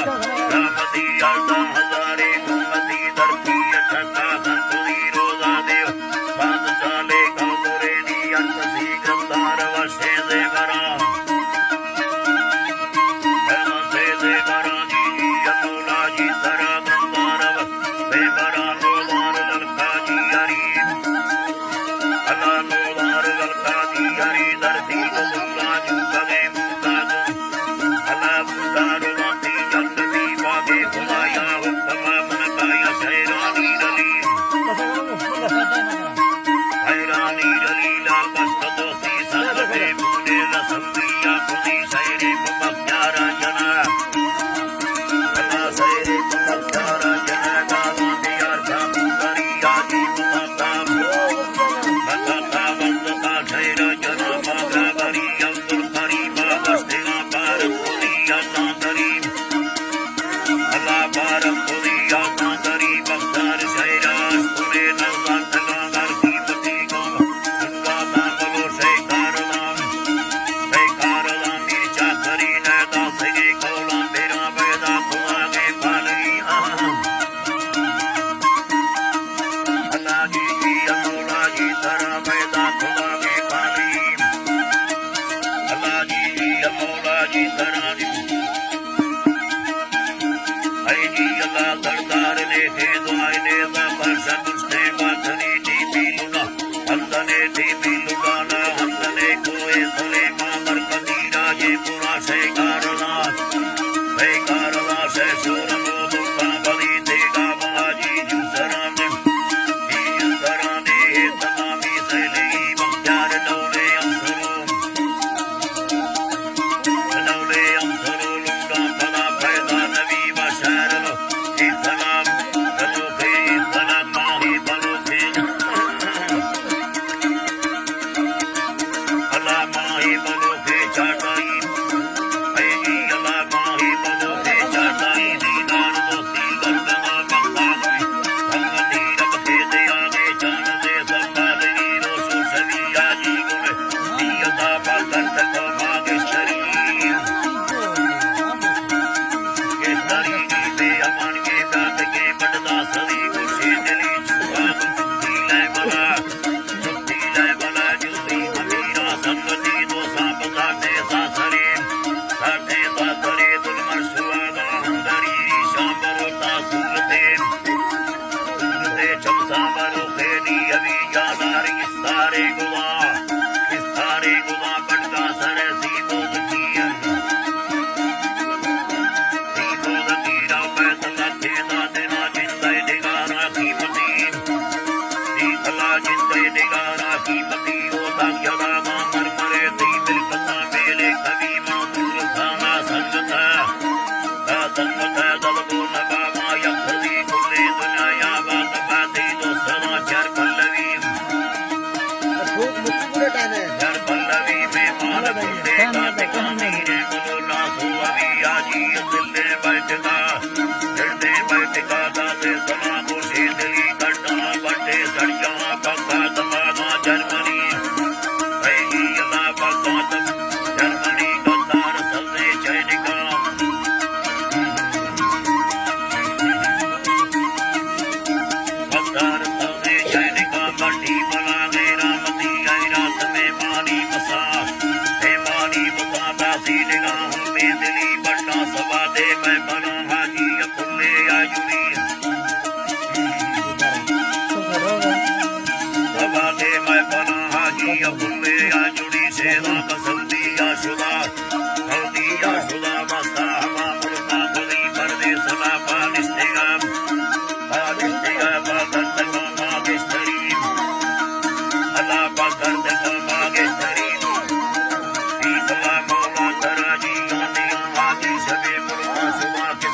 रामती अर्धा हजारे घूमती धरती अठता संतुली रोजा देव पाद चाले कातुरे नी अर्थ सी गंधार वशे देवरा से देवरा जी यमुला जी तरा गंधारव देवरा लोधार ललका जी हरी अला लोधार ललका जी हरी धरती दुल्ला जू कवे मुका अला बुदार लाती जन्नती बागे खुदाया हुक्म मन काया शैरानी रली हैरानी रली लाल कष्ट दोषी संगते मुने रसंदिया खुदी शैरे प्यारा जना अला शैरे प्यारा जना गावा दियार जामू करी आजी मुता बता बंदता शैरा जना बागा करी अब्दुल करीम बस्तेना पार खुदिया तांदरी अला पार खुदिया तांदरी बख्तार शैराज पुरे नज़र तलांगर कीमती को दुर्गा तांगलो शैकारलाम मिर्चा करी नैदा सगे कौला मेरा पैदा खुदा के पालगी अल्लाह जी अमौला जी तरा पैदा खुदा के पालगी अल्लाह जी अमौला जी तरा जी अल्लाह सरदार ने थे दुआए ने वर्षा कुश्ते बाधनी टी पीलुना अंदने टी पीलुना ना अंदने कोए सोले मामर कदीरा ये पूरा से कारला से सोरमो दुखा बली देगा बाजी जुसरा ने तमामी से लगी बख्तियार नौले अंसरो लुंगा फला पैदा नबी बशर लो इतलाम तलोखे इतलाम माही तलोखे अल्लाह माही तलोखे चाटाई ऐजी अल्लाह माही तलोखे चाटाई दीदार दोस्ती गर्दना बख्तानुई भंगती रब के दे आगे जान दे संभालगी रोशो शवी आजी गुमे नियता पाकर तको मागे शरीर के तरी नीते अमन के दात के बड़दा सदी खुशी दिली छुआ जुत्ती ले बला जुत्ती अमीरा संगति दो सांप साथे सासरे दुलमर सुआदा हंदरी शांबरोता सूरते चमसा बरो खेली अभी यादार इस्तारे गुआ बड़का सरे सीतो दकियन पैतला खेदा देना जिंदे दिगारा कीमती शीतला जिंदे दिगारा कीमती होता यदा मामर मरे दी बिलकता मेले कभी मामूर खाना संगता दलबो नगामा यखदी कुल्ले दुनिया बात बाती तो समाचार पल्लवी चर पल्लवी में माल कुंडे का दिखामी रे बोलो ना सो अभी आजी दिल्ले बैठका दाते समा खुशी दिली कटना बटे सड़िया पक्का दबाना जर्मनी अल्लाह पक्का जर्मनी गद्दार सल्ले चैनिका मट्टी मला मेरा मती आई रात में मानी मसा दासी निगाहों में दिली बड़ा सवा दे मैं बना हाजी अकुल्ले आयुरी सवा दे मैं बना हाजी अकुल्ले आयुरी शेरा बसंती आशुदा मस्ता हवा मुर्दा खुदी पर्दे सला पानिस्तेगा अल्लाह पाकर देखो मागेश्वरी शीतला मौला तराजी गांधी आदि सभी मुर्दा सुबह के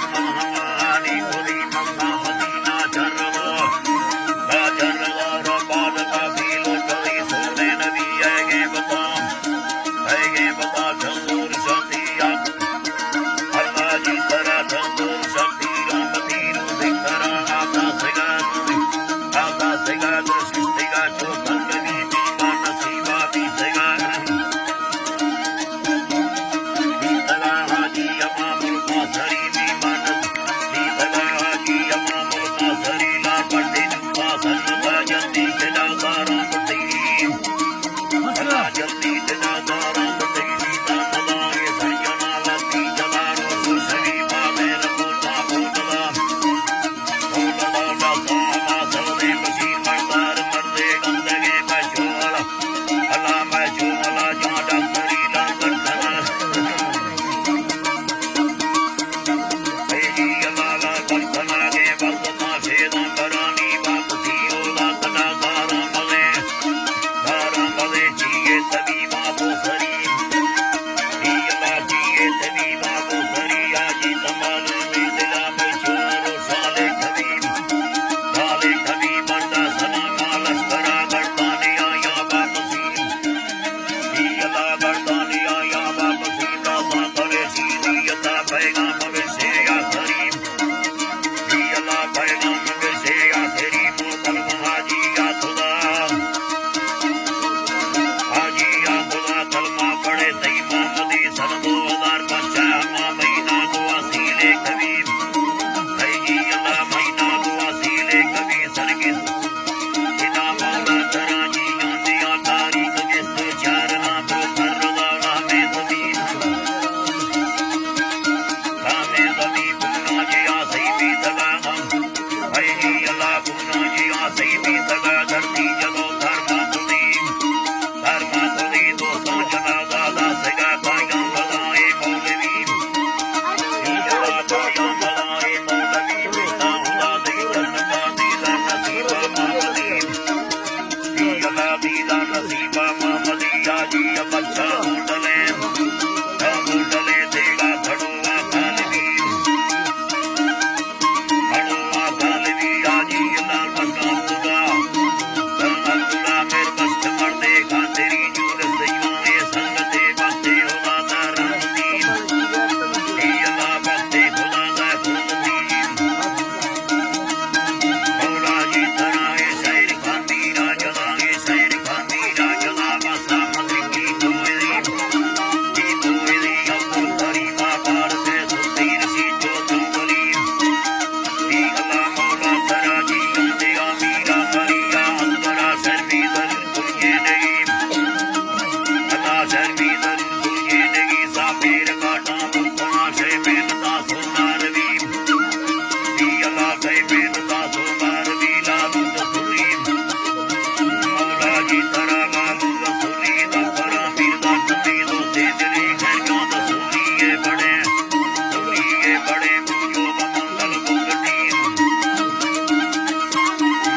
बड़े योग मंगल बुद्धि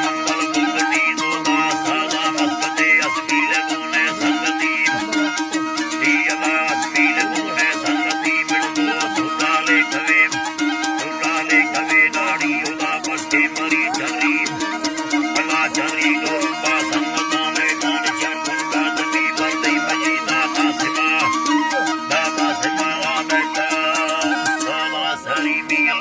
मंगल बुद्धि दो दासा मस्कते अस्मील गुणे संगति दीयला अस्मील गुणे संगति मिलदो सुधाले कवे नाड़ी उदा पस्ते मरी चल